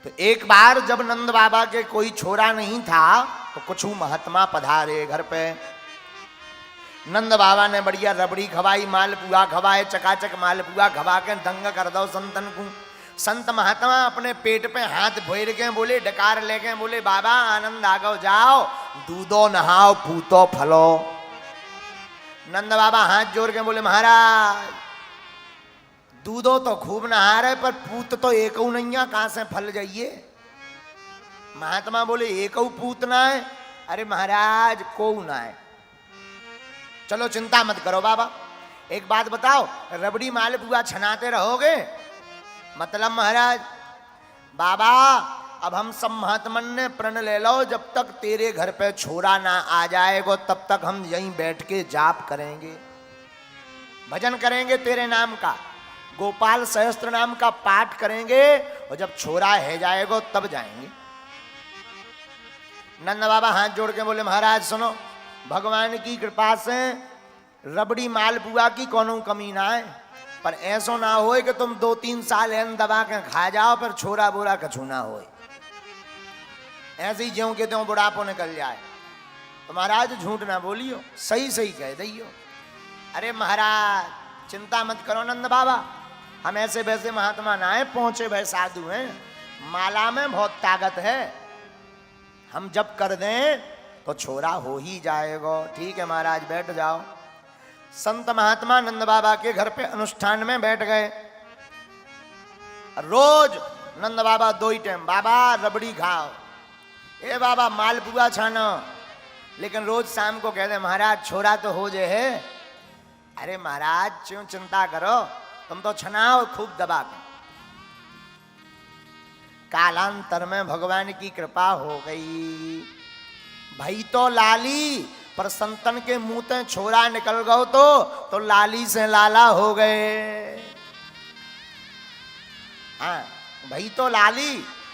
तो एक बार जब नंद बाबा के कोई छोरा नहीं था तो कुछ महात्मा पधारे घर पे। नंद बाबा ने बढ़िया रबड़ी खवाई, मालपुआ खवाए, चकाचक मालपुआ खवा के दंग कर दो संतन को। संत महात्मा अपने पेट पे हाथ फेर के बोले, डकार लेके बोले, बाबा आनंद आगो जाओ, दूधो नहाओ, पूतो फलो। नंद बाबा हाथ जोड़ के बोले, महाराज दूधो तो खूब नहा रहे पर पूत तो एक नहीं है, कहां से फल जाइए। महात्मा बोले, एक पूत ना है। अरे महाराज को ना है। चलो चिंता मत करो बाबा, एक बात बताओ, रबड़ी मालपुआ छनाते रहोगे? मतलब महाराज, बाबा अब हम सब महात्मन ने प्रण ले लो, जब तक तेरे घर पे छोरा ना आ जाएगा तब तक हम यहीं बैठ के जाप करेंगे, भजन करेंगे तेरे नाम का, गोपाल सहस्त्र नाम का पाठ करेंगे, और जब छोरा है जाएगा तब जाएंगे। नंद बाबा हाथ जोड़ के बोले, महाराज सुनो, भगवान की कृपा से रबड़ी मालपुआ की कोनो कमी ना है, पर ऐसा ना होए कि तुम 2-3 साल एन दबा के खा जाओ पर छोरा बोरा कछु ना होए, ऐसे ही ज्यों के त्यों बुढ़ापो निकल जाए। तो महाराज झूठ ना बोलियो, सही सही कह दियो। अरे महाराज चिंता मत करो नंद बाबा, हम ऐसे वैसे महात्मा ना है, पहुंचे भय साधु हैं, माला में बहुत ताकत है, हम जब कर दें तो छोरा हो ही जाएगा। ठीक है महाराज बैठ जाओ। संत महात्मा नंद बाबा के घर पे अनुष्ठान में बैठ गए। रोज नंद बाबा 2 ही टाइम, बाबा रबड़ी खाओ, ए बाबा मालपुआ छानो, लेकिन रोज शाम को कहते, महाराज छोरा तो हो जे है। अरे महाराज क्यों चिंता करो, तुम तो छनाओ खूब दबा के। कालांतर में भगवान की कृपा हो गई, भाई तो लाली, पर संतन के मुंह से छोरा निकल गओ तो लाली से लाला हो गए। हाँ भाई तो लाली,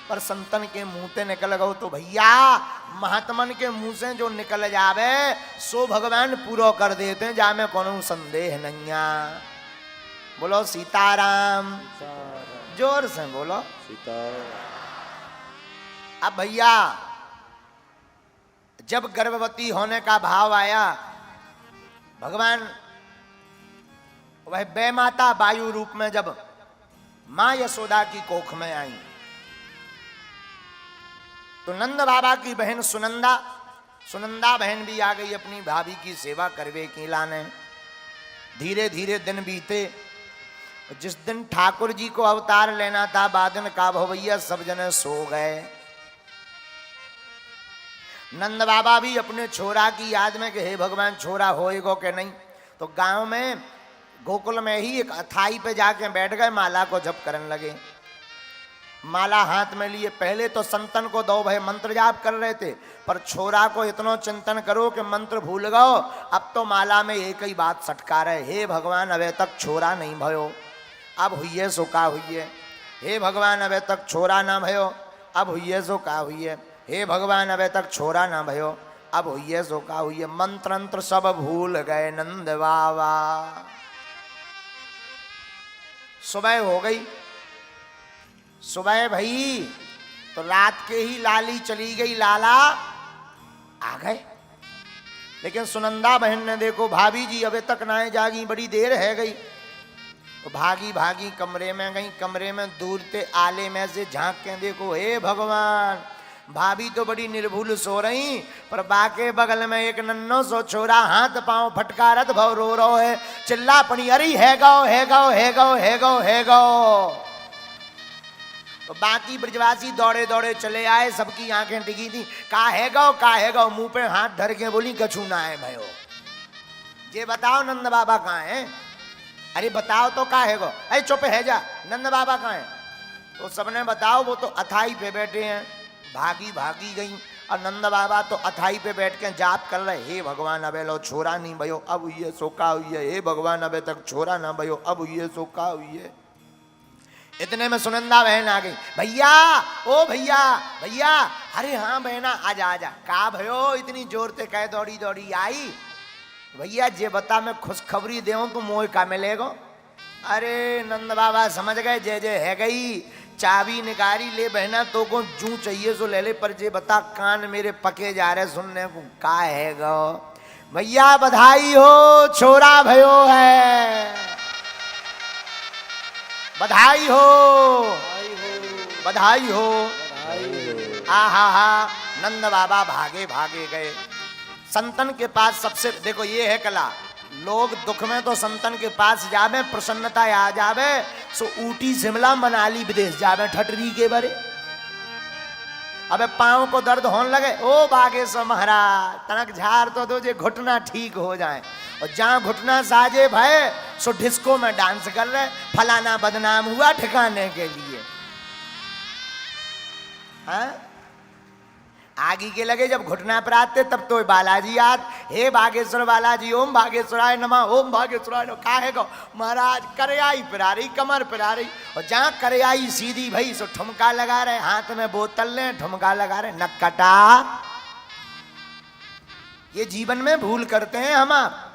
पर संतन के मुंह से निकल गओ तो भैया महात्मन के मुंह से जो निकल जावे सो भगवान पूरा कर देते हैं, जा में कोनो संदेह नहीं। बोलो सीताराम, जोर से बोलो सीताराम। अब भैया जब गर्भवती होने का भाव आया, भगवान वह बेमाता वायु रूप में जब मां यशोदा की कोख में आई, तो नंद बाबा की बहन सुनंदा बहन भी आ गई अपनी भाभी की सेवा करवे की लाने। धीरे धीरे दिन बीते, जिस दिन ठाकुर जी को अवतार लेना था बादन का भवैया सब जने सो गए। नंद बाबा भी अपने छोरा की याद में कि हे भगवान छोरा होएगो कि नहीं, तो गांव में गोकुल में ही एक अथाई पे जाके बैठ गए, माला को जप करने लगे। माला हाथ में लिए, पहले तो संतन को 2 भाई मंत्र जाप कर रहे थे, पर छोरा को इतना चिंतन करो कि मंत्र भूल गओ। अब तो माला में एक ही बात सटका रहे, हे भगवान अबे तक छोरा नहीं भयो, अब हुई सो का हुई। हे भगवान अबे तक छोरा ना भयो, अब हुई सो का हुई। हे भगवान अबे तक छोरा ना भयो, अब हुई सो का हुई। मंत्र सब भूल गए नंद बाबा। सुबह हो गई, सुबह भई तो रात के ही लाली चली गई, लाला आ गए। लेकिन सुनंदा बहन ने देखो भाभी जी अबे तक ना जागी, बड़ी देर है गई, तो भागी भागी कमरे में गई। कमरे में दूर से आले में से झांक के देखो, हे भगवान भाभी तो बड़ी निर्भुल सो रही, पर बाके बगल में एक नन्नो सो छोरा हाथ पांव फटकारत भव रो रो है, चिल्ला पड़ी, अरे है गो है गो है गो है गो है गो। तो बाकी ब्रजवासी दौड़े दौड़े चले आए, सबकी आंखें टिकी थी, का है गो, मुंह पे हाथ धर के बोली कछु ना है भयो। ये बताओ नंद बाबा कहाँ है? अरे बताओ तो का है गो, अरे चुप है जा, नंद बाबा कहाँ है? तो सबने बताओ वो तो अथाई पे बैठे हैं। भागी भागी गई, और नंद बाबा तो अथाई पे बैठ के जाप कर रहे, हे भगवान अबे लो छोरा नहीं भयो, अब ये सोका हुई है। हे भगवान अबे तक छोरा ना भयो, अब ये सोका हुई है। इतने में सुनंदा बहन आ गई, भैया ओ भैया भैया। अरे हाँ बहना आजा आजा, का भयो इतनी जोर से कह दौड़ी दौड़ी आई? भैया जे बता मैं खुशखबरी देऊं तो मोह का मिलेगो। अरे नंद बाबा समझ गए, जय जय है गई, चाबी निकारी ले बहना तो को जू चाहिए सो ले ले, पर जे बता कान मेरे पके जा रहे सुनने को का है गो। भैया बधाई हो, छोरा भयो है, बधाई हो, बधाई हो। आहा हा, नंद बाबा भागे भागे गए संतन के पास। सबसे देखो ये है कला, लोग दुख में तो संतन के पास जावे, प्रसन्नता आ जावे सो ऊटी शिमला मनाली विदेश जावे ठटरी के बरे। अबे पांव को दर्द होने लगे, ओ बागेश्वर महाराज तनक झाड़ तो दो जे घुटना ठीक हो जाए। और जहां घुटना साजे भय सो डिस्को में डांस कर रहे, फलाना बदनाम हुआ ठिकाने के लिए। हाँ? आगे के लगे जब घुटना पर आते तब तो बालाजी याद, हे बागेश्वर बालाजी, ओम बागेश्वराय नमः, ओम बागेश्वराय नमः। काहे गो महाराज करयाई पिरा रही, कमर पिरा रही, और जहां करयाई सीधी भई सो ठुमका लगा रहे, हाथ में बोतल ले ठुमका लगा रहे। नक्कटा ये जीवन में भूल करते हैं हम आप,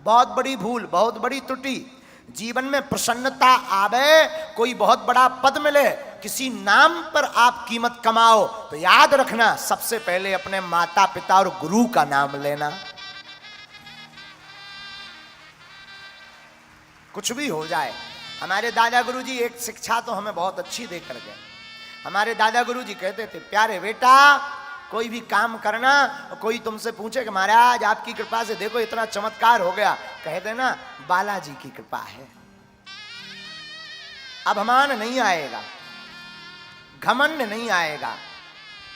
बहुत बड़ी भूल, बहुत बड़ी त्रुटि। जीवन में प्रसन्नता आवे, कोई बहुत बड़ा पद मिले, किसी नाम पर आप कीमत कमाओ तो याद रखना सबसे पहले अपने माता पिता और गुरु का नाम लेना। कुछ भी हो जाए, हमारे दादा गुरु जी एक शिक्षा तो हमें बहुत अच्छी देकर गए। हमारे दादा गुरु जी कहते थे, प्यारे बेटा कोई भी काम करना, कोई तुमसे पूछे कि महाराज आपकी कृपा से देखो इतना चमत्कार हो गया, कह देना बालाजी की कृपा है। अभिमान नहीं आएगा, घमंड नहीं आएगा,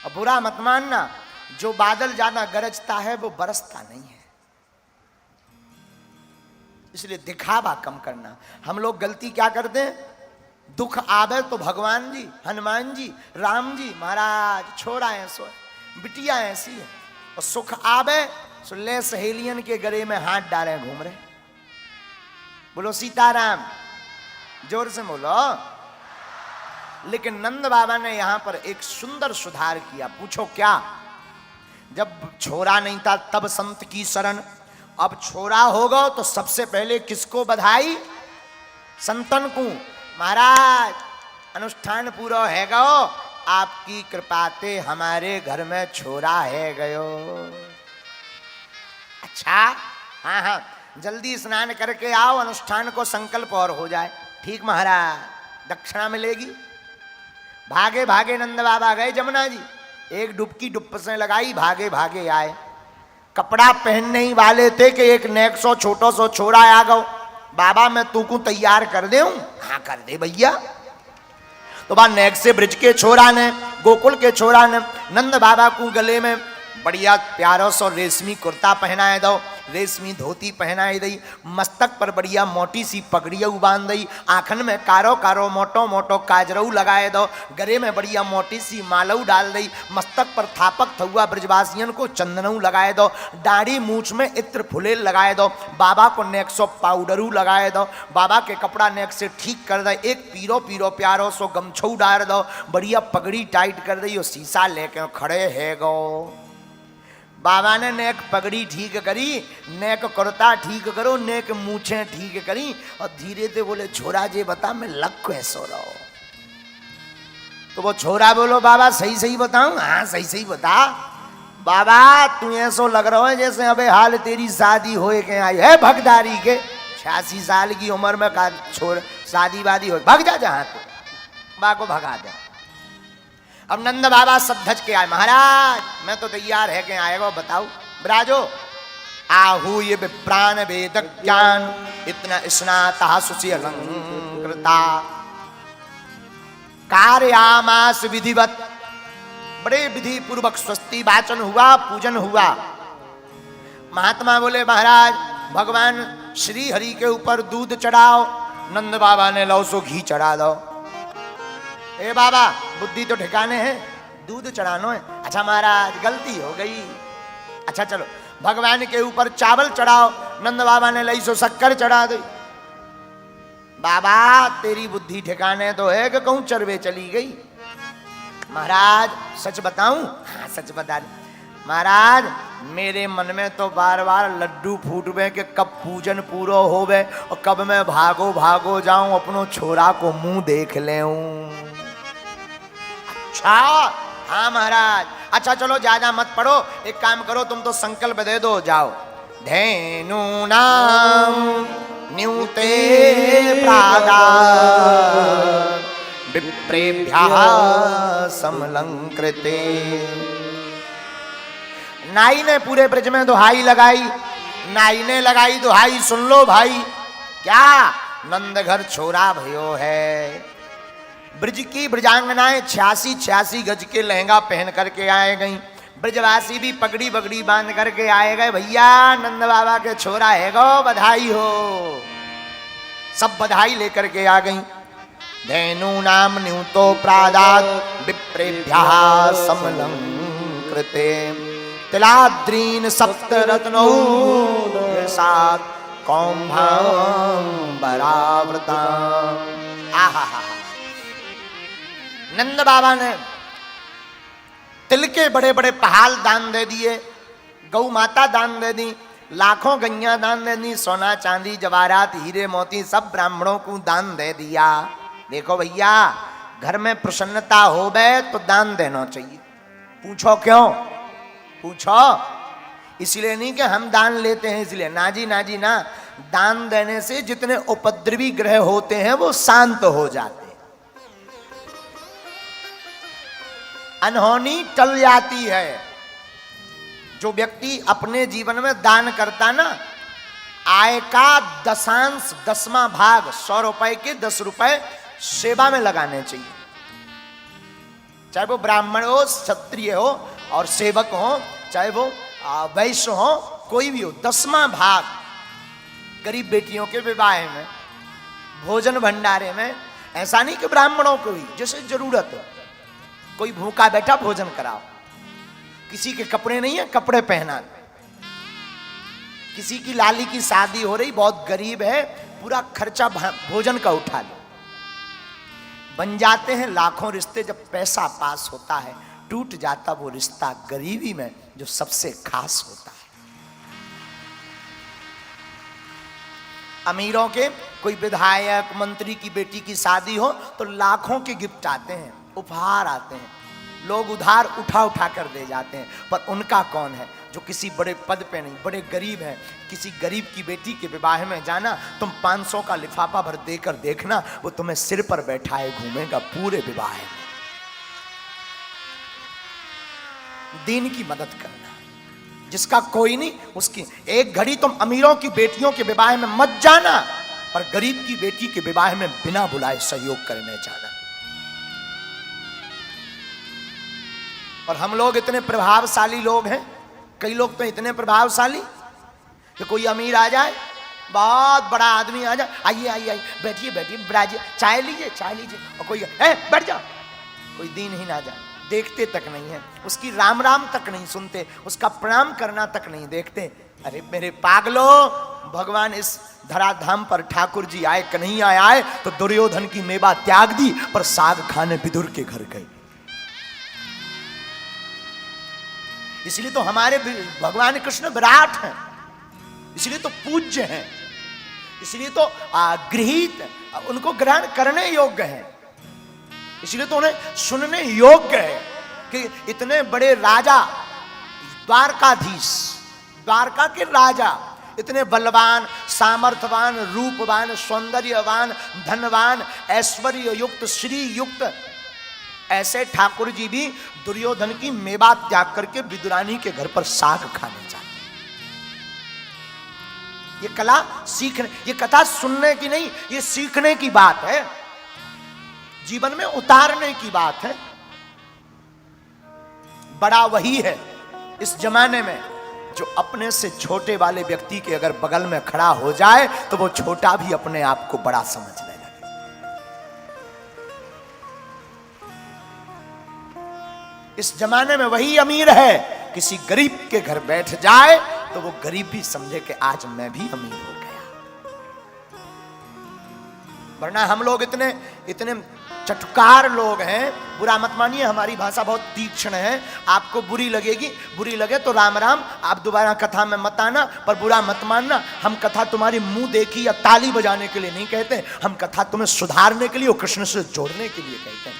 और बुरा मत मानना, जो बादल ज्यादा गरजता है वो बरसता नहीं है। इसलिए दिखावा कम करना। हम लोग गलती क्या करते हैं, दुख आवे तो भगवान जी, हनुमान जी, राम जी महाराज छोड़ा है सो, बिटिया ऐसी है, और सुख आवे सो ले सहेलियन के गले में हाथ डाले घूम रहे। बोलो सीताराम, जोर से बोलो। लेकिन नंद बाबा ने यहां पर एक सुंदर सुधार किया। पूछो क्या? जब छोरा नहीं था तब संत की शरण, अब छोरा होगा तो सबसे पहले किसको बधाई? संतन को। महाराज अनुष्ठान पूरा है गो, आपकी कृपाते हमारे घर में छोरा है गयो। अच्छा हाँ हाँ, जल्दी स्नान करके आओ, अनुष्ठान को संकल्प और हो जाए। ठीक महाराज, दक्षिणा मिलेगी। भागे भागे नंद बाबा गए जमुना जी, एक डुबकी डुबसे लगाई, भागे भागे आए। कपड़ा पहनने ही वाले थे कि एक नेक सो छोटो सो छोरा आ गो। बाबा मैं तू को तैयार कर दे हूं। हाँ कर दे भैया। तो बा नेक से ब्रिज के छोरा ने, गोकुल के छोरा ने नंद बाबा को गले में बढ़िया प्यारो सो रेशमी कुर्ता पहनाए दो, रेशमी धोती पहनाई दई, मस्तक पर बढ़िया मोटी सी पगड़िया बांध दई, आंखन में कारो कारो मोटो मोटो काजरऊ लगाए दो, गले में बढ़िया मोटी सी मालऊ डाल दई, मस्तक पर थापक थुआ ब्रजवासियन को चंदनऊ लगाए दो, दाढ़ी मूछ में इत्र फुलेल लगाए दो, बाबा को नेक सो पाउडरू लगाए दो, बाबा के कपड़ा नेक से ठीक कर दे, एक पीरो पीरो प्यारो सो गमछऊ डाल दो, बढ़िया पगड़ी टाइट कर दई, शीशा लेके खड़े है गो। बाबा ने नेक पगड़ी ठीक करी, नेक कुर्ता ठीक करो, नेक मूछें ठीक करी, और धीरे से बोले छोरा जे बता मैं लग कैसो रहो। तो वो छोरा बोलो बाबा सही सही बताऊं? हाँ सही सही बता। बाबा तू ऐसो लग रहा है जैसे अबे हाल तेरी शादी होए के आई है भगदारी के, 86 साल की उम्र में का छोड़ शादी वादी हो, भग जा जहां तो। बा को भगा दे। अब नंद बाबा सब धज के आए, महाराज मैं तो तैयार है के आएगा, बताओ ब्राजो। आहू ये प्राण वेद ज्ञान इतना स्नाता सुचि अलंकृता कार्यामास विधिवत। बड़े विधि पूर्वक स्वस्ति वाचन हुआ, पूजन हुआ। महात्मा बोले महाराज भगवान श्री हरि के ऊपर दूध चढ़ाओ। नंद बाबा ने लो सो घी चढ़ा दो। ए बाबा बुद्धि तो ठिकाने है, दूध चढ़ानो है। अच्छा महाराज गलती हो गई। अच्छा चलो भगवान के ऊपर चावल चढ़ाओ। नंद बाबा ने लई सो शक्कर चढ़ा दी। बाबा तेरी बुद्धि ठिकाने तो है कि कहूं चरवे चली गई। महाराज सच बताऊं? हाँ सच बता दे। महाराज मेरे मन में तो बार बार लड्डू फूटवे कि कब पूजन पूरा होवे और कब मैं भागो भागो जाऊं अपनो छोरा को मुंह देख लेऊं। अच्छा हाँ महाराज, अच्छा चलो ज्यादा मत पढ़ो, एक काम करो तुम तो संकल्प दे दो, जाओ। धेनु नाम न्यूते प्रादा विप्रेभ्यः समलंकृते। नाई ने पूरे ब्रज में दुहाई लगाई, नाई ने लगाई दुहाई, सुन लो भाई, क्या नंद घर छोरा भयो है। ब्रज की ब्रजांगनाएं 86 गज के लहंगा पहन करके आए गई, ब्रजवासी भी पगड़ी बगड़ी बांध करके आए गए, भैया नंद बाबा के छोरा है गो, बधाई हो। सब बधाई लेकर के आ गई। धेनु नाम न्यूतो प्रादात विप्रेभ्यः समलंकृते तिलाद्रीन सप्तरत्नौ सात कौम्भांबरावृता। आहा, नंद बाबा ने तिल के बड़े बड़े पहाड़ दान दे दिए, गौ माता दान दे दी, लाखों गैया दान दे दी, सोना चांदी जवाहरात हीरे मोती सब ब्राह्मणों को दान दे दिया। देखो भैया, घर में प्रसन्नता हो गए तो दान देना चाहिए। पूछो क्यों? पूछो इसलिए नहीं कि हम दान लेते हैं इसलिए, ना जी ना जी ना। दान देने से जितने उपद्रवी ग्रह होते हैं वो शांत हो जाते, अनहोनी टल जाती है। जो व्यक्ति अपने जीवन में दान करता ना, आय का दशांश 10वां भाग 100 रुपए के 10 रुपए सेवा में लगाने चाहिए। चाहे वो ब्राह्मण हो, क्षत्रिय हो और सेवक हो, चाहे वो वैश्य हो, कोई भी हो, 10वां भाग गरीब बेटियों के विवाह में, भोजन भंडारे में। ऐसा नहीं कि ब्राह्मणों को ही जैसे जरूरत हो, कोई भूखा बैठा भोजन कराओ, किसी के कपड़े नहीं है कपड़े पहना, किसी की लाली की शादी हो रही बहुत गरीब है, पूरा खर्चा भोजन का उठा लो। बन जाते हैं लाखों रिश्ते जब पैसा पास होता है, टूट जाता वो रिश्ता गरीबी में जो सबसे खास होता है। अमीरों के कोई विधायक मंत्री की बेटी की शादी हो तो लाखों के गिफ्ट आते हैं, उपहार आते हैं, लोग उधार उठा उठा कर दे जाते हैं। पर उनका कौन है जो किसी बड़े पद पे नहीं, बड़े गरीब हैं। किसी गरीब की बेटी के विवाह में जाना, तुम 500 का लिफाफा भर देकर देखना, वो तुम्हें सिर पर बैठाए घूमेगा पूरे विवाह में। दीन की मदद करना, जिसका कोई नहीं उसकी। एक घड़ी तुम अमीरों की बेटियों के विवाह में मत जाना, पर गरीब की बेटी के विवाह में बिना बुलाए सहयोग करने जाना। और हम लोग इतने प्रभावशाली लोग हैं, कई लोग तो इतने प्रभावशाली कि कोई अमीर आ जाए, बहुत बड़ा आदमी आ जाए, आइए आइए आइए बैठिए बैठिए ब्राजिए, चाय लीजिए चाय लीजिए, और कोई बैठ जाओ, कोई दीन ही ना जाए, देखते तक नहीं है, उसकी राम राम तक नहीं सुनते, उसका प्रणाम करना तक नहीं देखते। अरे मेरे पागलो, भगवान इस धराधाम पर ठाकुर जी आए, कन्हैया आए तो दुर्योधन की मेवा त्याग दी, पर साग खाने विदुर के घर गए। इसलिए तो हमारे भगवान कृष्ण विराट हैं, इसलिए तो पूज्य हैं, इसलिए तो गृहीत, उनको ग्रहण करने योग्य है, इसलिए तो उन्हें सुनने योग्य है कि इतने बड़े राजा, द्वारकाधीश, द्वारका के राजा, इतने बलवान, सामर्थ्यवान, रूपवान, सौंदर्यवान, धनवान, ऐश्वर्य युक्त, श्री युक्त, ऐसे ठाकुर जी भी दुर्योधन की मेवा त्याग करके विदुरानी के घर पर साग खाने जाते। ये कला सीखने, ये कथा सुनने की नहीं, ये सीखने की बात है, जीवन में उतारने की बात है। बड़ा वही है इस जमाने में जो अपने से छोटे वाले व्यक्ति के अगर बगल में खड़ा हो जाए तो वो छोटा भी अपने आप को बड़ा समझने लगे। इस जमाने में वही अमीर है, किसी गरीब के घर बैठ जाए तो वो गरीब भी समझे कि आज मैं भी अमीर हो गया। वरना हम लोग इतने इतने चटकार लोग हैं, बुरा मत मानिए, हमारी भाषा बहुत तीक्ष्ण है, आपको बुरी लगेगी, बुरी लगे तो राम राम, आप दोबारा कथा में मत आना, पर बुरा मत मानना। हम कथा तुम्हारी मुंह देखी या ताली बजाने के लिए नहीं कहते, हम कथा तुम्हें सुधारने के लिए और कृष्ण से जोड़ने के लिए कहते हैं।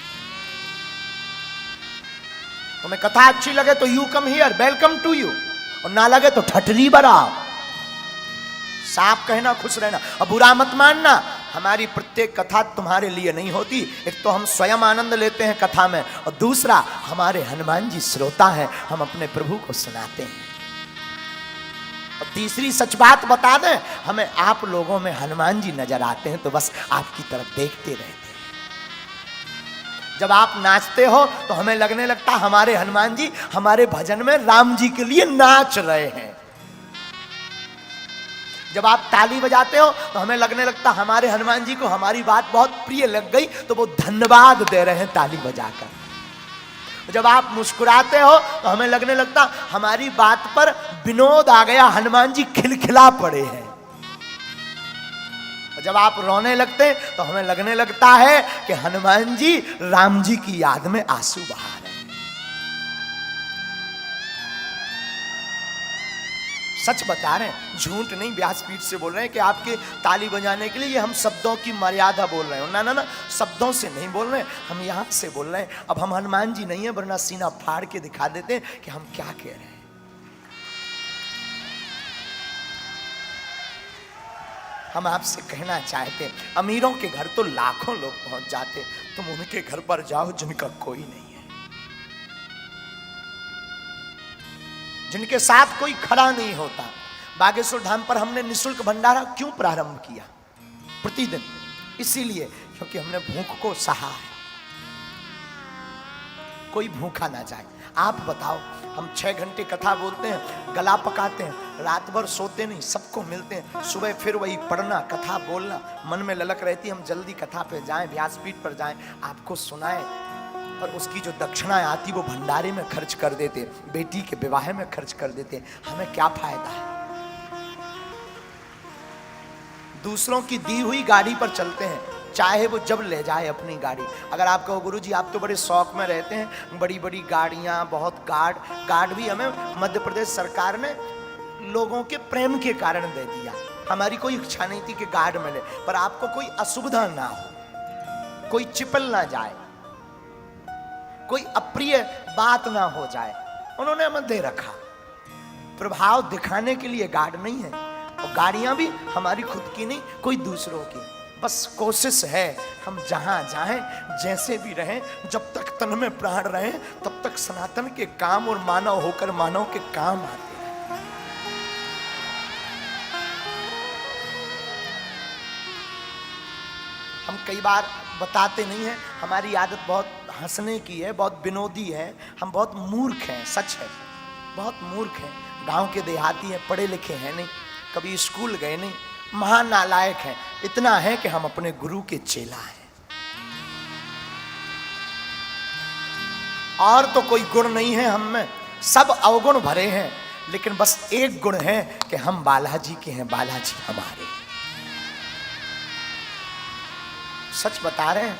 तुम्हें कथा अच्छी लगे तो you come here, welcome to you, और ना लगे तो ठटरी बराओ। साफ कहना, खुश रहना और बुरा मत मानना। हमारी प्रत्येक कथा तुम्हारे लिए नहीं होती। एक तो हम स्वयं आनंद लेते हैं कथा में, और दूसरा हमारे हनुमान जी श्रोता हैं, हम अपने प्रभु को सुनाते हैं। और तीसरी सच बात बता दें, हमें आप लोगों में हनुमान जी नजर आते हैं तो बस आपकी तरफ देखते रहते हैं। जब आप नाचते हो तो हमें लगने लगता हमारे हनुमान जी हमारे भजन में राम जी के लिए नाच रहे हैं। जब आप ताली बजाते हो तो हमें लगने लगता हमारे हनुमान जी को हमारी बात बहुत प्रिय लग गई, तो वो धन्यवाद दे रहे हैं ताली बजाकर। जब आप मुस्कुराते हो तो हमें लगने लगता हमारी बात पर विनोद आ गया, हनुमान जी खिलखिला पड़े हैं। जब आप रोने लगते तो हमें लगने लगता है कि हनुमान जी राम जी की याद में आंसू बहा रहे हैं। सच बता रहे हैं, झूठ नहीं, व्यासपीठ से बोल रहे हैं कि आपके ताली बजाने के लिए ये हम शब्दों की मर्यादा बोल रहे हैं। ना ना ना, शब्दों से नहीं बोल रहे हैं, हम यहां से बोल रहे हैं। अब हम हनुमान जी नहीं है, वरना सीना फाड़ के दिखा देते हैं कि हम क्या कह रहे हैं। हम आपसे कहना चाहते हैं, अमीरों के घर तो लाखों लोग पहुंच जाते, तुम उनके घर पर जाओ जिनका कोई नहीं है, जिनके साथ कोई खड़ा नहीं होता। बागेश्वर धाम पर हमने निःशुल्क भंडारा क्यों प्रारंभ किया प्रतिदिन? इसीलिए क्योंकि हमने भूख को सहा है, कोई भूखा ना जाए। आप बताओ, हम 6 घंटे कथा बोलते हैं, गला पकाते हैं, रात भर सोते नहीं, सबको मिलते हैं, सुबह फिर वही पढ़ना, कथा बोलना, मन में ललक रहती, हम जल्दी कथा पे जाएं, व्यासपीठ पर जाएं, आपको सुनाएं, और उसकी जो दक्षिणा आती वो भंडारे में खर्च कर देते, बेटी के विवाह में खर्च कर देते, हमें क्या फायदा है? दूसरों की दी हुई गाड़ी पर चलते हैं, चाहे वो जब ले जाए अपनी गाड़ी। अगर आप कहो गुरुजी आप तो बड़े शौक में रहते हैं, बड़ी बड़ी गाड़ियां, बहुत गार्ड भी हमें मध्य प्रदेश सरकार ने लोगों के प्रेम के कारण दे दिया। हमारी कोई इच्छा नहीं थी कि गार्ड मिले, पर आपको कोई असुविधा ना हो, कोई चिपल ना जाए, कोई अप्रिय बात ना हो जाए, उन्होंने हमें दे रखा। प्रभाव दिखाने के लिए गार्ड नहीं है, और गाड़ियां भी हमारी खुद की नहीं, कोई दूसरों की। बस कोशिश है हम जहां जाएं, जैसे भी रहें, जब तक तन में प्राण रहे तब तक सनातन के काम और मानव होकर मानव के काम आते हैं। हम कई बार बताते नहीं हैं, हमारी आदत बहुत हंसने की है, बहुत विनोदी है, हम बहुत मूर्ख हैं, सच है, बहुत मूर्ख हैं। गांव के देहाती हैं, पढ़े लिखे हैं नहीं, कभी स्कूल गए नहीं, महानालायक हैं। इतना है कि हम अपने गुरु के चेला हैं, और तो कोई गुण नहीं है हम में, सब अवगुण भरे हैं, लेकिन बस एक गुण है कि हम बालाजी के हैं, बालाजी हमारे। सच बता रहे हैं,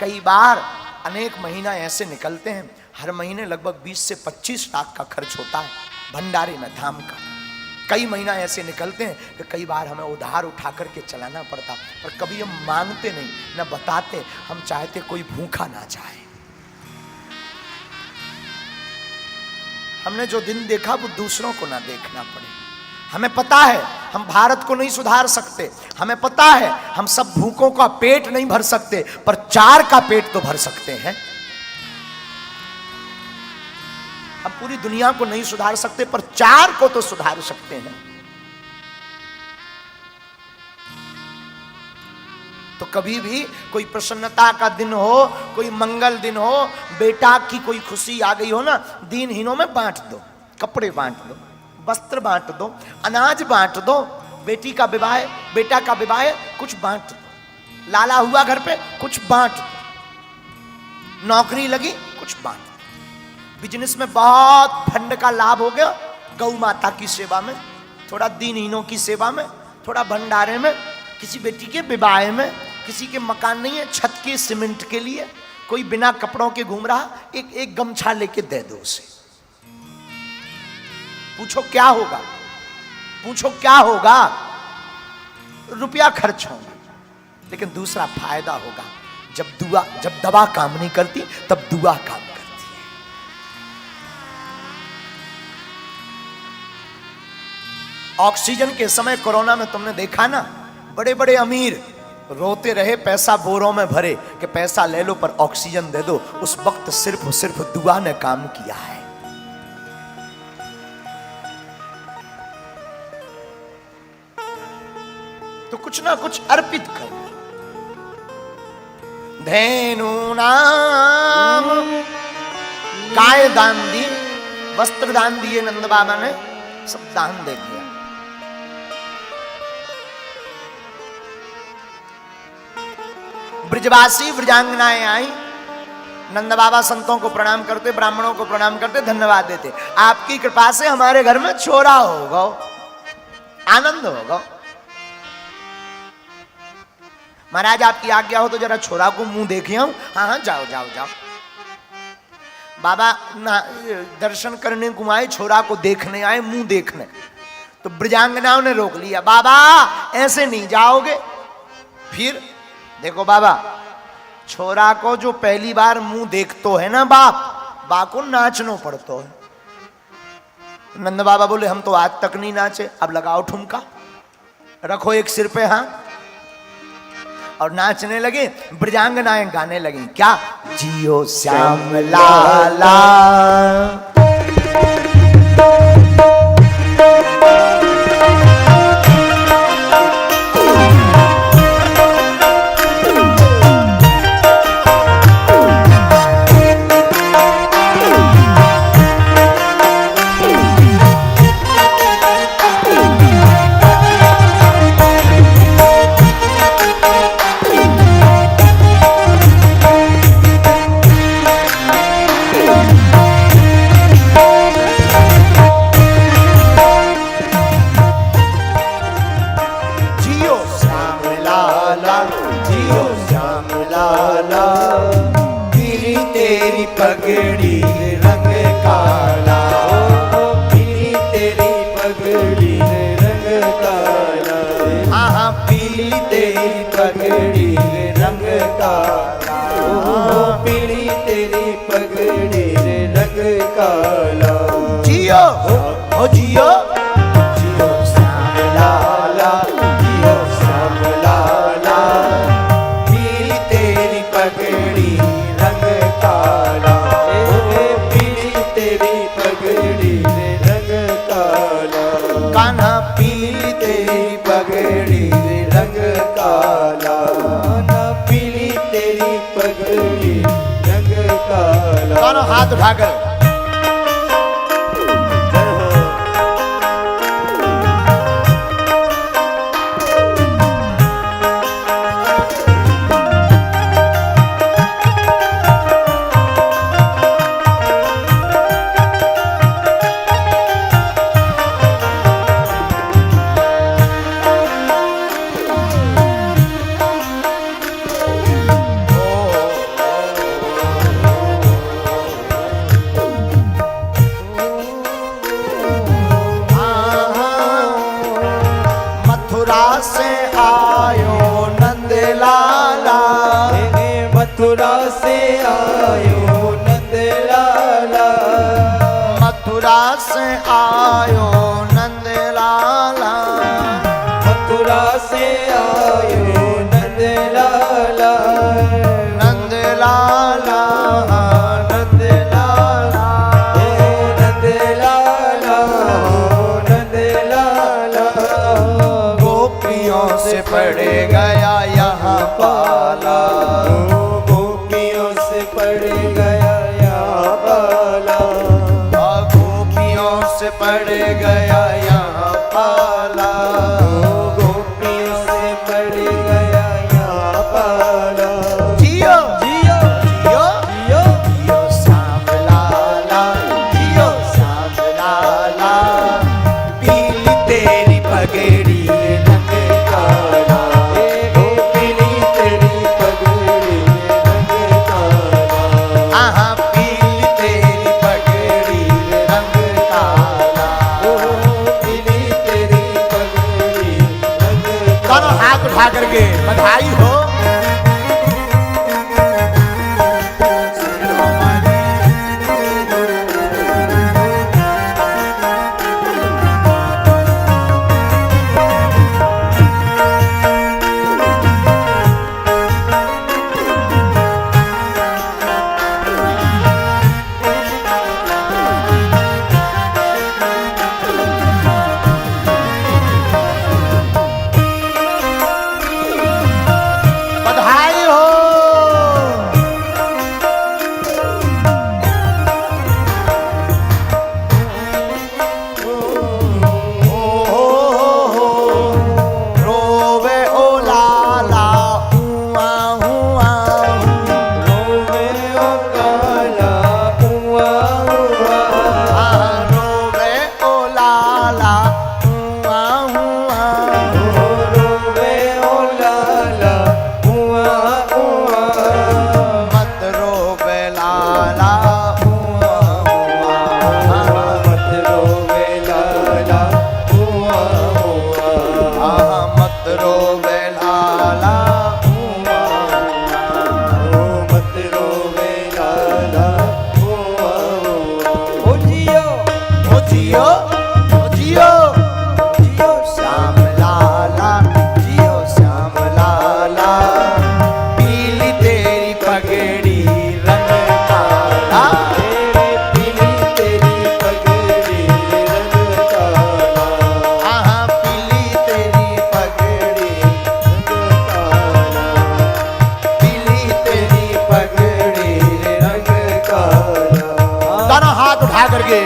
कई बार अनेक महीना ऐसे निकलते हैं, हर महीने लगभग 20 से 25 लाख का खर्च होता है भंडारे में, धाम का। कई महीना ऐसे निकलते हैं कि कई बार हमें उधार उठा करके चलाना पड़ता, पर कभी हम मांगते नहीं, न बताते, हम चाहते कोई भूखा ना जाए। हमने जो दिन देखा वो दूसरों को ना देखना पड़े। हमें पता है हम भारत को नहीं सुधार सकते, हमें पता है हम सब भूखों का पेट नहीं भर सकते, पर 4 का पेट तो भर सकते हैं। हम पूरी दुनिया को नहीं सुधार सकते, पर 4 को तो सुधार सकते हैं। तो कभी भी कोई प्रसन्नता का दिन हो, कोई मंगल दिन हो, बेटा की कोई खुशी आ गई हो ना, दीनहीनों में बांट दो, कपड़े बांट दो, वस्त्र बांट दो, अनाज बांट दो, बेटी का विवाह, बेटा का विवाह, कुछ बांट दो, लाला हुआ घर पे, कुछ बांट दो, नौकरी लगी, कुछ बांट दो, बिजनेस में बहुत फंड का लाभ हो गया, गौ माता की सेवा में, थोड़ा दीनहीनों की सेवा में, थोड़ा भंडारे में, किसी बेटी के विवाह में, किसी के मकान नहीं है, छत के सीमेंट के लिए, कोई बिना कपड़ों के घूम रहा, एक गमछा लेके दे दो उसे। पूछो क्या होगा, पूछो क्या होगा? रुपया खर्च होगा, लेकिन दूसरा फायदा होगा। जब दवा काम नहीं करती तब दुआ काम करती है। ऑक्सीजन के समय कोरोना में तुमने देखा ना, बड़े बड़े अमीर रोते रहे पैसा बोरों में भरे कि पैसा ले लो पर ऑक्सीजन दे दो। उस वक्त सिर्फ दुआ ने काम किया है। तो कुछ ना कुछ अर्पित करो। धेनु नाम काय दान दी, वस्त्र दान दिए नंद बाबा ने, सब दान दे दिया। ब्रजवासी ब्रजांगनाएं आई, नंद बाबा संतों को प्रणाम करते, ब्राह्मणों को प्रणाम करते, धन्यवाद देते। आपकी कृपा से हमारे घर में छोरा होगा, आनंद होगा। महाराज आपकी आज्ञा हो तो जरा छोरा को मुंह देखे आऊं। हाँ हाँ जाओ जाओ जाओ। बाबा ना दर्शन करने को आए, छोरा को देखने आए, मुंह देखने। तो ब्रजांगनाओं ने रोक लिया, बाबा ऐसे नहीं जाओगे। फिर देखो बाबा, छोरा को जो पहली बार मुंह देखतो है ना बा को नाचनो पड़तो है। नंद बाबा बोले हम तो आज तक नहीं नाचे, अब लगाओ ठुमका, रखो एक सिर पे हाथ, और नाचने लगे। ब्रजांगनाएं गाने लगी, क्या? जियो श्याम लाला पगड़ी रंग काला, पीली तेरी पगड़ी रंग काला। हाँ पीली तेरी पगड़ी रंग काला, पीली तेरी पगड़ी रंग काला। जियो हो जियो, जियो श्याम लाला, जियो श्याम लाला। पीली तेरी पगड़ी रंग काला, पीली तेरी पगड़ी रंग काला। कान्हा पीली तेरी पगड़ी रंग काला, पीली तेरी पगड़ी रंग काला। दोनों हाथ उठाकर से आयो नंद लाला, मथुरा से आयो नंद लाला। मथुरा से आयो नंद लाला, मथुरा से आयो नंद लाला। नंद लाला नंद लाला, नंद लाला, नंद लाला। गोपियों से पड़ गया यहाँ पाला, गोपियों से पड़ गया यहाँ पाला। गोपियों से पड़ गया उठा करके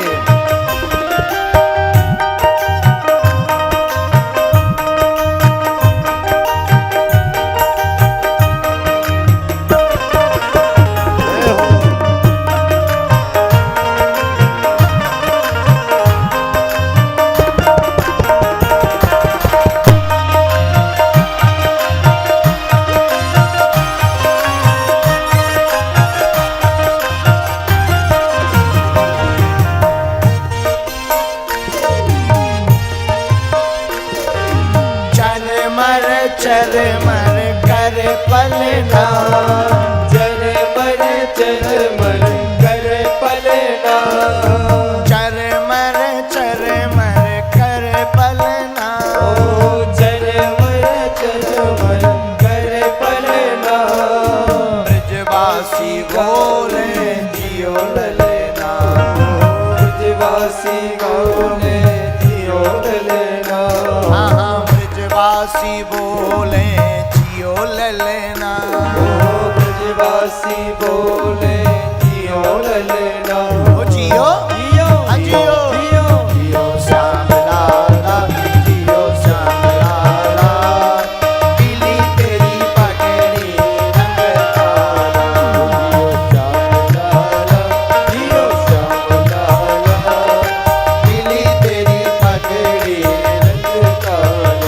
चरमर कर पलना चरमर चरमर कर पलना चरमर चरमर कर पलना ओ चरमर चरमर कर पलना ब्रजवासी बोले जियो ललना ब्रजवासी बोले जियो ललना हाँ हाँ ब्रजवासी बोले जियो ललना ब्रजवासी बोले जियो ललना ओ जियो जियो हाँ जियो जियो जियो श्याम लाला जियो श्याम लाला पीली तेरी पगड़ी रंग काला जियो श्याम लाला पीली तेरी पगड़ी रंग काला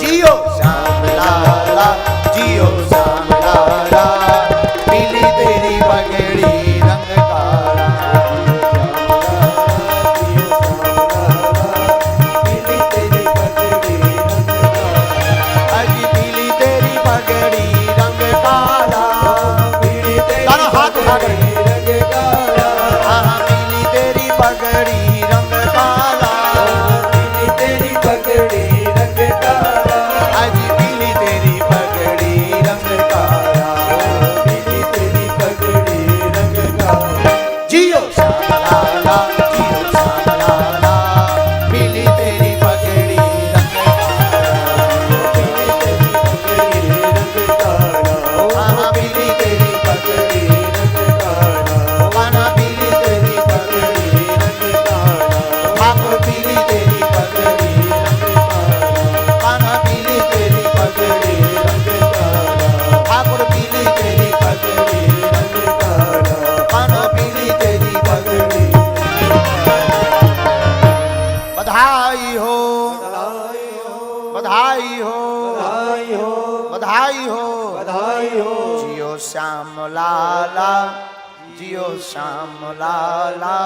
जियो श्याम लाला जियो श्याम लाला पीली तेरी पगड़ी रंग काला अजी पीली तेरी पगड़ी रंग काला दोनों हाथ उठा करके हाँ हाँ पीली तेरी पगड़ी रंग काला अजी पीली तेरी पगड़ी रंग काला जियो श्याम लाला जियो श्याम लाला पीली तेरी पगड़ी रंग काला हाँ हाँ पीली तेरी पगड़ी काना पीली तेरी पगड़ी ठाकुर पीली तेरी पगड़ी काना पीली तेरी पगड़ी ठाकुर पीली तेरी पगड़ी काना पीली तेरी पगड़ी बधाई हो बधाई हो बधाई हो जियो श्याम लाला जियो श्याम लाला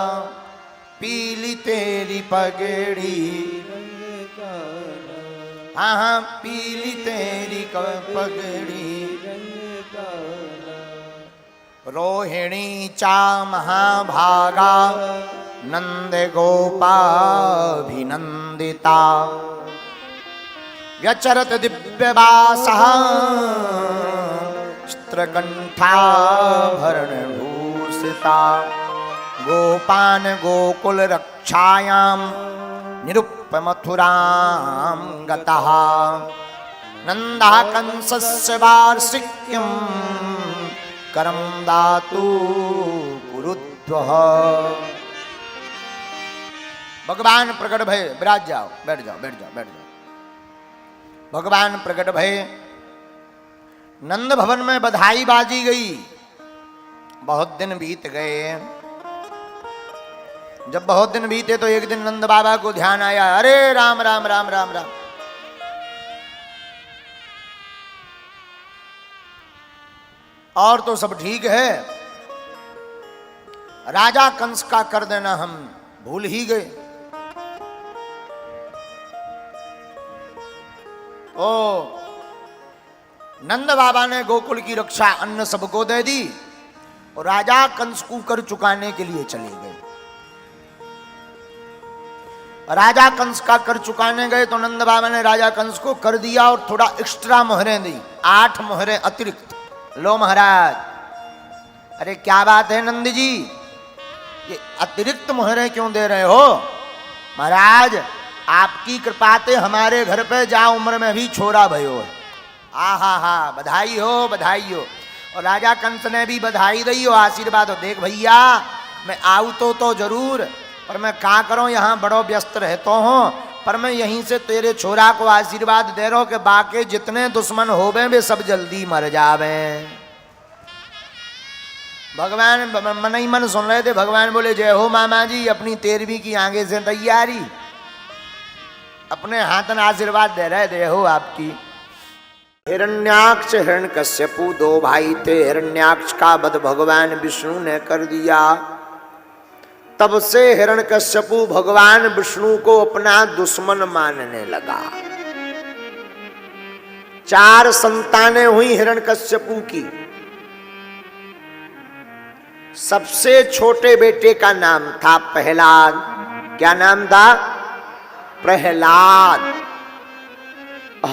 पीली तेरी पगड़ी हाँ हाँ पीली तेरी पगड़ी रोहिणी चा महाभागा नंद गोपाभिनंदिता व्यचरत दिव्यवासः स्त्रकंठाभरणभूषिता गोपान गोकुल रक्षायां निरुप्यमथुरां गतः नंदा कंसस्य वार्षिक्यं करम दातु कुरुद्वः भगवान प्रकट भय विराज जाओ बैठ जाओ बैठ जाओ बैठ जाओ भगवान प्रकट भय नंद भवन में बधाई बाजी गई बहुत दिन बीत गए जब बहुत दिन बीते तो एक दिन नंद बाबा को ध्यान आया अरे राम राम राम राम राम और तो सब ठीक है राजा कंस का कर देना हम भूल ही गए ओ नंद बाबा ने गोकुल की रक्षा अन्न सबको दे दी और राजा कंस को कर चुकाने के लिए चले गए राजा कंस का कर चुकाने गए तो नंद बाबा ने राजा कंस को कर दिया और थोड़ा एक्स्ट्रा मोहरें दी 8 मोहरें अतिरिक्त लो महाराज अरे क्या बात है नंद जी ये अतिरिक्त मोहरें क्यों दे रहे हो महाराज आपकी कृपा से हमारे घर पे जा उम्र में भी छोरा भयो है आहा हा बधाई हो और राजा कंस ने भी बधाई दी हो आशीर्वाद हो देख भैया मैं आऊ तो जरूर पर मैं क्या करूं, यहाँ बड़ो व्यस्त रहता हूं, पर मैं यहीं से तेरे छोरा को आशीर्वाद दे रहा हूं कि बाकी जितने दुश्मन होवे वे सब जल्दी मर जावे। भगवान मन ही मन सुन रहे थे। भगवान बोले जय हो मामा जी, अपनी 13वीं की आगे से तैयारी, अपने हाथ में आशीर्वाद दे रहे थे हो आपकी। हिरण्याक्ष हिरण्यकश्यपु दो भाई थे। हिरण्याक्ष का वध भगवान विष्णु ने कर दिया। तब से हिरण्यकश्यपु भगवान विष्णु को अपना दुश्मन मानने लगा। 4 संतानें हुई हिरण्यकश्यपु की। सबसे छोटे बेटे का नाम था प्रहलाद। क्या नाम था? प्रहलाद।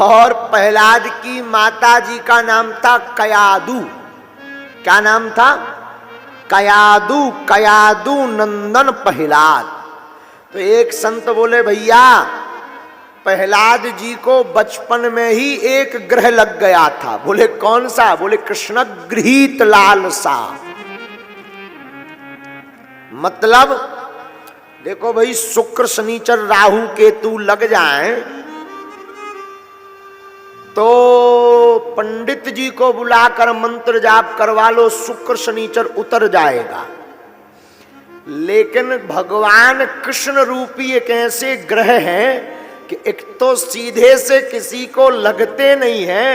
और प्रहलाद की माता जी का नाम था कयादु। क्या नाम था? कयादु। कयादु नंदन प्रहलाद। तो एक संत बोले भैया प्रहलाद जी को बचपन में ही एक ग्रह लग गया था। बोले कौन सा? बोले कृष्ण गृहीत लालसा। मतलब देखो भाई, शुक्र शनिचर राहु केतु लग जाए तो पंडित जी को बुलाकर मंत्र जाप करवा लो, शुक्र शनिचर उतर जाएगा। लेकिन भगवान कृष्ण रूपी एक ऐसे ग्रह हैं कि एक तो सीधे से किसी को लगते नहीं है,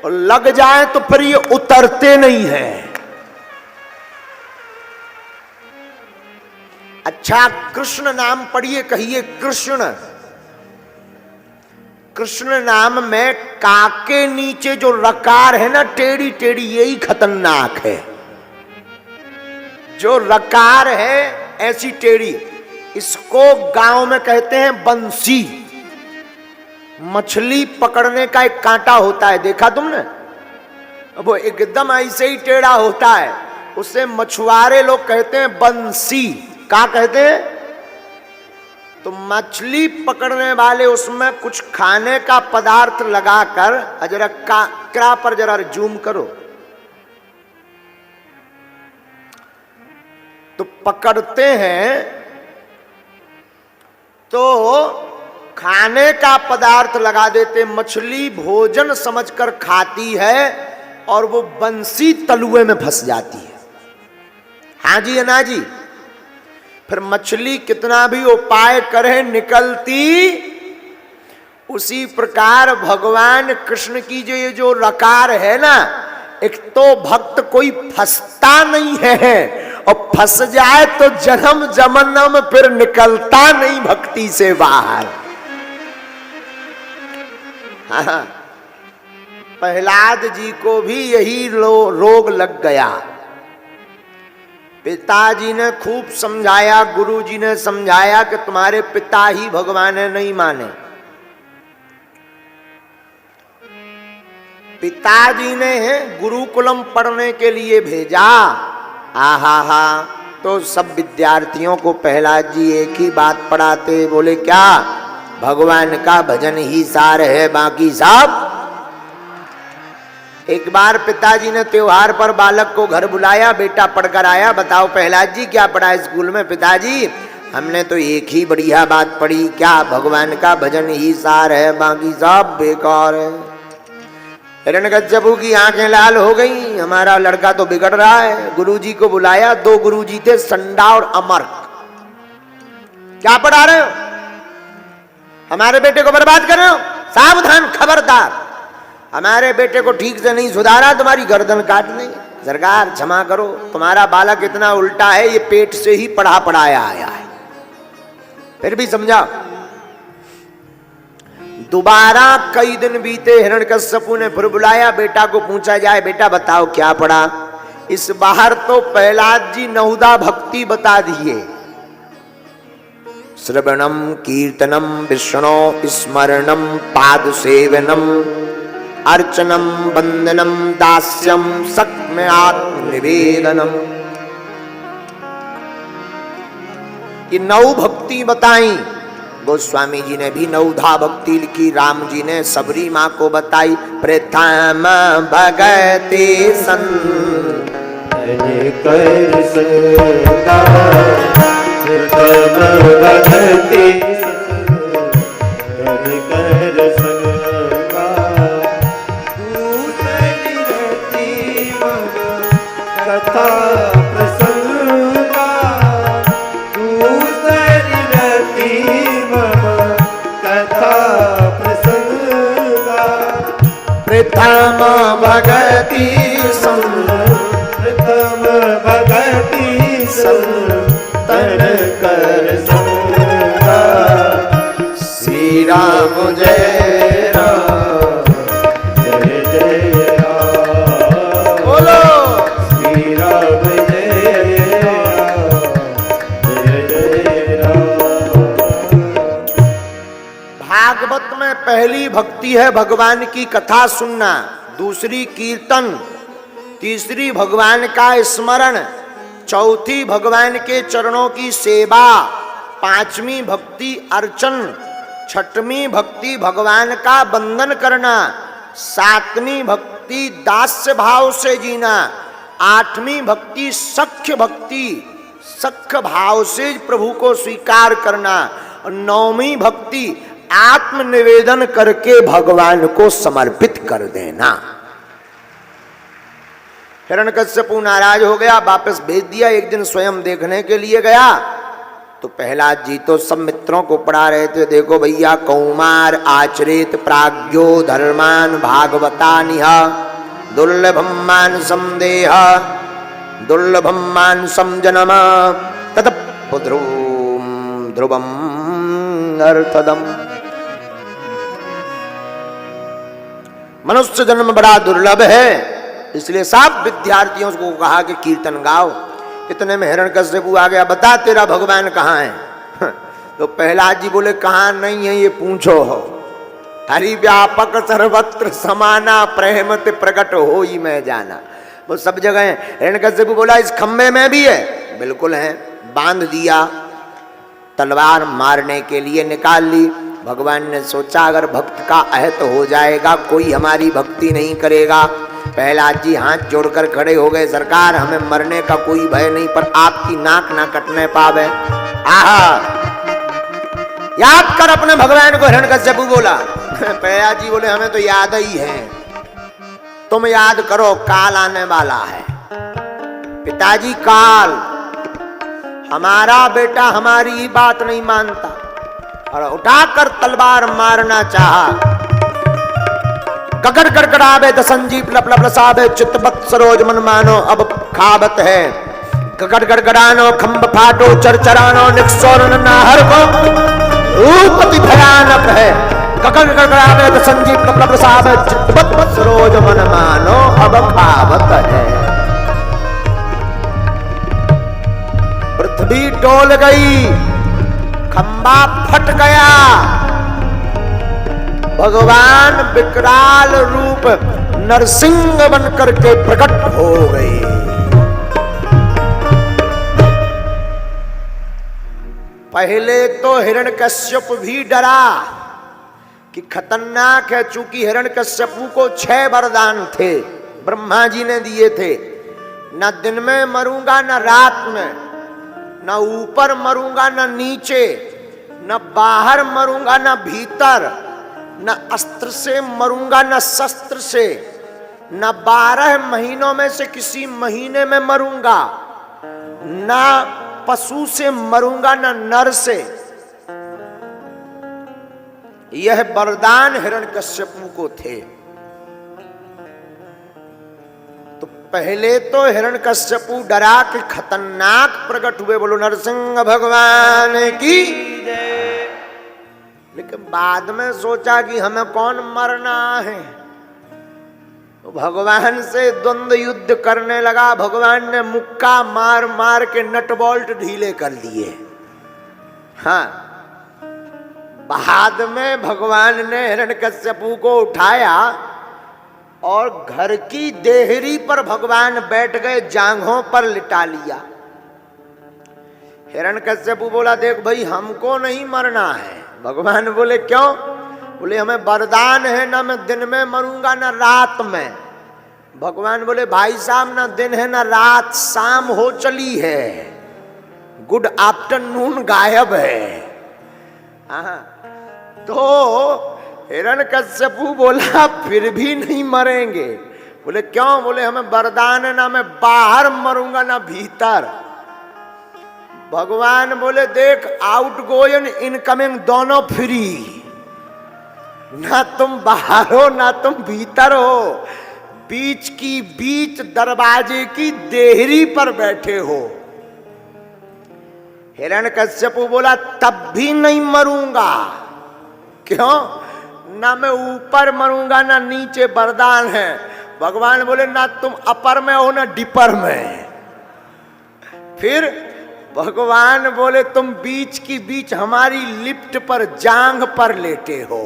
और लग जाए तो फिर ये उतरते नहीं है। अच्छा, कृष्ण नाम पढ़िए, कहिए कृष्ण। कृष्ण नाम में का के नीचे जो रकार है ना, टेढ़ी टेढ़ी, यही खतरनाक है। जो रकार है ऐसी टेढ़ी, इसको गांव में कहते हैं बंसी। मछली पकड़ने का एक कांटा होता है, देखा तुमने? वो एकदम ऐसे ही टेढ़ा होता है, उसे मछुआरे लोग कहते हैं बंसी। क्या कहते हैं? तो मछली पकड़ने वाले उसमें कुछ खाने का पदार्थ लगाकर, जरा काकरा पर जरा जूम करो, तो पकड़ते हैं तो खाने का पदार्थ लगा देते। मछली भोजन समझकर खाती है और वो बंसी तलुए में फंस जाती है। हाँ जी, है ना जी? फिर मछली कितना भी उपाय करे निकलती। उसी प्रकार भगवान कृष्ण की जो रकार है ना, एक तो भक्त कोई फंसता नहीं है, और फंस जाए तो जन्म जन्म फिर निकलता नहीं भक्ति से बाहर। हाँ, प्रहलाद जी को भी यही रोग लग गया। पिताजी ने खूब समझाया, गुरुजी ने समझाया कि तुम्हारे पिता ही भगवान है, नहीं माने। पिताजी ने गुरुकुलम पढ़ने के लिए भेजा। आहा, तो सब विद्यार्थियों को प्रहलाद जी एक ही बात पढ़ाते। बोले क्या? भगवान का भजन ही सार है, बाकी सब। एक बार पिताजी ने त्योहार पर बालक को घर बुलाया, बेटा पढ़कर आया, बताओ प्रहलाद जी क्या पढ़ा स्कूल में? पिताजी हमने तो एक ही बढ़िया बात पढ़ी। क्या? भगवान का भजन ही सार है, बाकी सब बेकार है। हिरण्यकश्यपु की आंखें लाल हो गई, हमारा लड़का तो बिगड़ रहा है। गुरुजी को बुलाया। 2 गुरुजी थे, संडा और अमर्क। क्या पढ़ा रहे हो? हमारे बेटे को बर्बाद कर रहे हो? सावधान, खबरदार। हमारे बेटे को ठीक से नहीं सुधारा, तुम्हारी गर्दन काट नहीं। सरकार क्षमा करो, तुम्हारा बालक इतना उल्टा है, ये पेट से ही पढ़ाया आया है। फिर भी समझाओ। दोबारा कई दिन बीते, हिरण्यकश्यपु ने फिर बुलाया, बेटा को पूछा जाए, बेटा बताओ क्या पढ़ा? इस बार तो प्रहलाद जी 9 भक्ति बता दिए। श्रवणम कीर्तनम विष्णु स्मरणम पाद सेवनम अर्चनम वंदनम दास्यम सक्म आत्मनिवेदनम। ये 9 भक्ति बताई। गोस्वामी जी ने भी 9 भक्ति लिखी, राम जी ने सबरी माँ को बताई। प्रथम भगते सन कर सदा, प्रथम प्रथम भगति प्रथम भगति संतन कर संगा श्री राम जय राम जय जय राम बोलो श्री राम जय राम जय जय राम। भागवत में पहली भक्ति है भगवान की कथा सुनना, दूसरी कीर्तन, तीसरी भगवान का स्मरण, चौथी भगवान के चरणों की सेवा, पांचवी भक्ति अर्चन, छठवीं भक्ति भगवान का वंदन करना, सातवीं भक्ति दास्य भाव से जीना, आठवीं भक्ति सख्य भक्ति, सख्य भाव से प्रभु को स्वीकार करना, और नौवीं भक्ति आत्मनिवेदन करके भगवान को समर्पित कर देना। हिरण्यकश्यपु नाराज हो गया, वापस भेज दिया। एक दिन स्वयं देखने के लिए गया तो प्रहलाद जी तो सब मित्रों को पढ़ा रहे थे, देखो भैया कौमार आचरित प्राज्ञो धर्मान भागवता निह दुर्लभम मानसम देह दुर्लभम मानसम जन्म ततः ध्रुवम अर्थदम। मनुष्य जन्म बड़ा दुर्लभ है, इसलिए सब विद्यार्थियों को कहा कि कीर्तन गाओ। इतने में हिरण्यकश्यपु आ गया, बता तेरा भगवान कहाँ है? तो प्रहलाद जी बोले कहाँ नहीं है ये पूछो हो। हरि व्यापक सर्वत्र समाना प्रेमत प्रकट हो ही मैं जाना। वो सब जगह है। हिरण्यकश्यपु बोला इस खम्भे में भी है, बिल्कुल है। बांध दिया, तलवार मारने के लिए निकाल ली। भगवान ने सोचा अगर भक्त का अहत हो जाएगा कोई हमारी भक्ति नहीं करेगा। प्रहलाद जी हाथ जोड़कर खड़े हो गए, सरकार हमें मरने का कोई भय नहीं, पर आपकी नाक ना कटने पावे। आहा, याद कर अपने भगवान को, हिरण्यकश्यपु बोला। प्रहलाद जी बोले हमें तो याद ही है, तुम याद करो काल आने वाला है। पिताजी काल, हमारा बेटा हमारी बात नहीं मानता और उठाकर तलवार मारना चाहा। गगड़ गड़गड़ावे दसंजीप लप लप लसावे चित्तवत सरोज मन मानो अब खावत है। गगड़ गड़गड़ानो खंभ फाटो चरचरानो निक्षोरण नाहर को रूप अति भयानक है। गगड़ गड़गड़ावे दसंजीप लप लप लसावे चित्तवत सरोज मन मानो अब खावत है। पृथ्वी डोल गई, खंबा फट गया, भगवान विकराल रूप नरसिंह बनकर के प्रकट हो गए। पहले तो हिरण्यकश्यप भी डरा कि खतरनाक है, चूंकि हिरण्यकश्यपु को 6 वरदान थे, ब्रह्मा जी ने दिए थे। न दिन में मरूंगा न रात में, न ऊपर मरूंगा न नीचे, न बाहर मरूंगा न भीतर, न अस्त्र से मरूंगा न शस्त्र से, न 12 महीनों में से किसी महीने में मरूंगा, न पशु से मरूंगा न नर से। यह वरदान हिरण्यकश्यपु को थे। तो पहले तो हिरण्यकश्यपु डरा कि खतरनाक प्रकट हुए, बोलो नरसिंह भगवान की। लेकिन बाद में सोचा कि हमें कौन मरना है, तो भगवान से द्वंद्व युद्ध करने लगा। भगवान ने मुक्का मार मार के नट बोल्ट ढीले कर दिए। हाँ, बाद में भगवान ने हिरण्यकश्यपु को उठाया और घर की देहरी पर भगवान बैठ गए, जांघों पर लिटा लिया। हिरण्यकश्यपु बोला देख भाई हमको नहीं मरना है। भगवान बोले क्यों? बोले हमें वरदान है, ना मैं दिन में मरूंगा ना रात में। भगवान बोले भाई साहब ना दिन है ना रात, शाम हो चली है, गुड आफ्टरनून गायब है। तो हिरण्यकश्यपु बोला फिर भी नहीं मरेंगे। बोले क्यों? बोले हमें वरदान है, ना मैं बाहर मरूंगा ना भीतर। भगवान बोले देख आउट गोइंग इनकमिंग दोनों फ्री, ना तुम बाहर हो ना तुम भीतर हो, बीच की बीच दरवाजे की देहरी पर बैठे हो। हिरण्यकश्यपु बोला तब भी नहीं मरूंगा। क्यों? ना मैं ऊपर मरूंगा ना नीचे, वरदान है। भगवान बोले ना तुम अपर में हो ना डिपर में। फिर भगवान बोले तुम बीच की बीच हमारी लिफ्ट पर जांघ पर लेटे हो।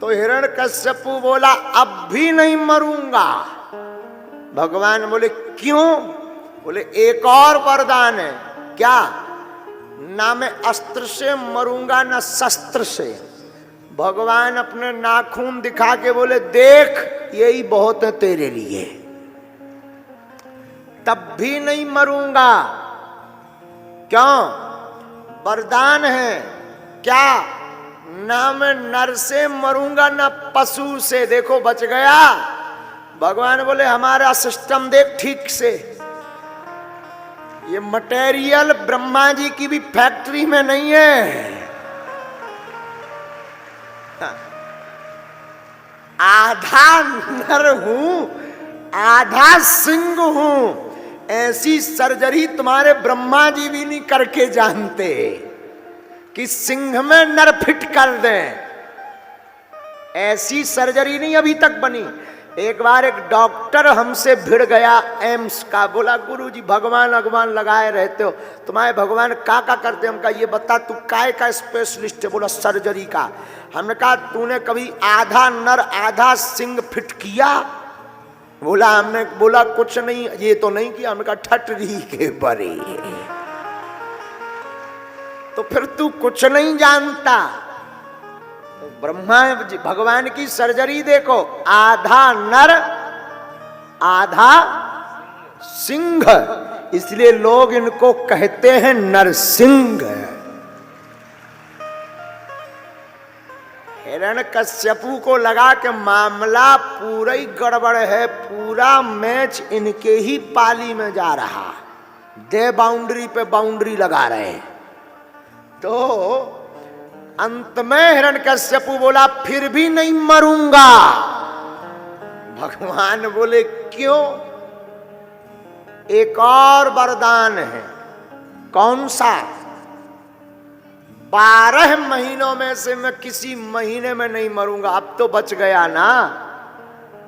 तो हिरण्यकश्यपु बोला अब भी नहीं मरूंगा। भगवान बोले क्यों? बोले एक और वरदान है। क्या? ना मैं अस्त्र से मरूंगा ना शस्त्र से। भगवान अपने नाखून दिखा के बोले देख यही बहुत है तेरे लिए, तब भी नहीं मरूंगा। क्यों? वरदान है। क्या? ना मैं नर से मरूंगा ना पशु से। देखो बच गया। भगवान बोले हमारा सिस्टम देख ठीक से, ये मटेरियल ब्रह्मा जी की भी फैक्ट्री में नहीं है। आधा नर हूं आधा सिंह हूं। ऐसी सर्जरी तुम्हारे ब्रह्मा जी भी नहीं करके जानते कि सिंह में नर फिट कर दें। ऐसी सर्जरी नहीं अभी तक बनी। एक बार एक डॉक्टर हमसे भिड़ गया एम्स का। बोला गुरुजी भगवान भगवान लगाए रहते हो, तुम्हारे भगवान का करते। हम कहा ये बता तू काय का स्पेशलिस्ट है? बोला सर्जरी का। हमने कहा तूने कभी आधा नर आधा सिंह फिट किया? बोला हमने बोला कुछ नहीं, ये तो नहीं किया। हमने कहा ठटरी के बरे, तो फिर तू कुछ नहीं जानता। तो ब्रह्मा भगवान की सर्जरी देखो, आधा नर आधा सिंह, इसलिए लोग इनको कहते हैं नरसिंह। हिरण्यकश्यपु को लगा कि मामला पूरा ही गड़बड़ है, पूरा मैच इनके ही पाली में जा रहा, दे बाउंड्री पे बाउंड्री लगा रहे। तो अंत में हिरण्यकश्यपु बोला फिर भी नहीं मरूंगा। भगवान बोले क्यों? एक और वरदान है। कौन सा? 12 महीनों में से मैं किसी महीने में नहीं मरूंगा। अब तो बच गया ना।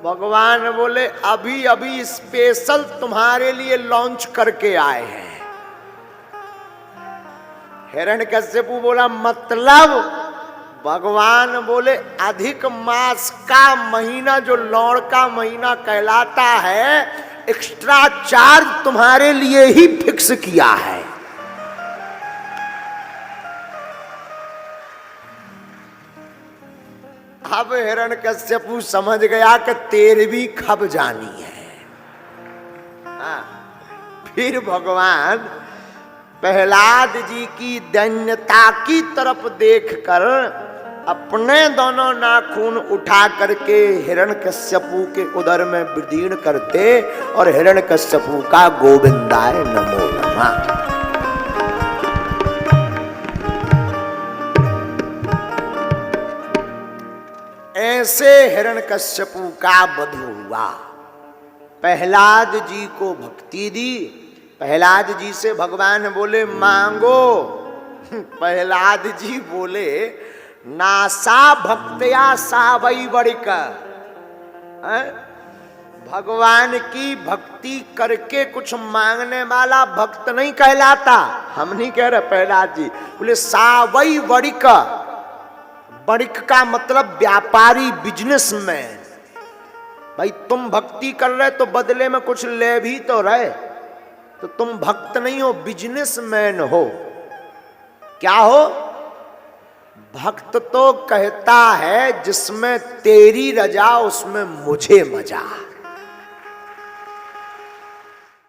भगवान बोले अभी अभी स्पेशल तुम्हारे लिए लॉन्च करके आए हैं। हिरण्यकश्यपु बोला मतलब? भगवान बोले अधिक मास का महीना जो लौड़ का महीना कहलाता है, एक्स्ट्रा चार्ज तुम्हारे लिए ही फिक्स किया है। अब हिरण्यकश्यपु समझ गया कि तेरी भी खब जानी है। फिर भगवान प्रहलाद जी की दैन्यता की तरफ देखकर अपने दोनों नाखून उठा करके हिरण्यकश्यपु के उदर में विदीर्ण करते और हिरण्यकश्यपु का गोविंदाय नमो नमः। ऐसे हिरण्यकश्यपु का वध हुआ। प्रहलाद जी को भक्ति दी। प्रहलाद जी से भगवान बोले मांगो। प्रहलाद जी बोले नासा भक्तया सावई बड़िक। भगवान की भक्ति करके कुछ मांगने वाला भक्त नहीं कहलाता। हम नहीं कह रहे प्रहलाद जी। बोले सावई बड़िक। बड़िक का मतलब व्यापारी, बिजनेसमैन। भाई तुम भक्ति कर रहे तो बदले में कुछ ले भी तो रहे, तो तुम भक्त नहीं हो, बिजनेसमैन हो। क्या हो? भक्त तो कहता है जिसमें तेरी रजा उसमें मुझे मजा।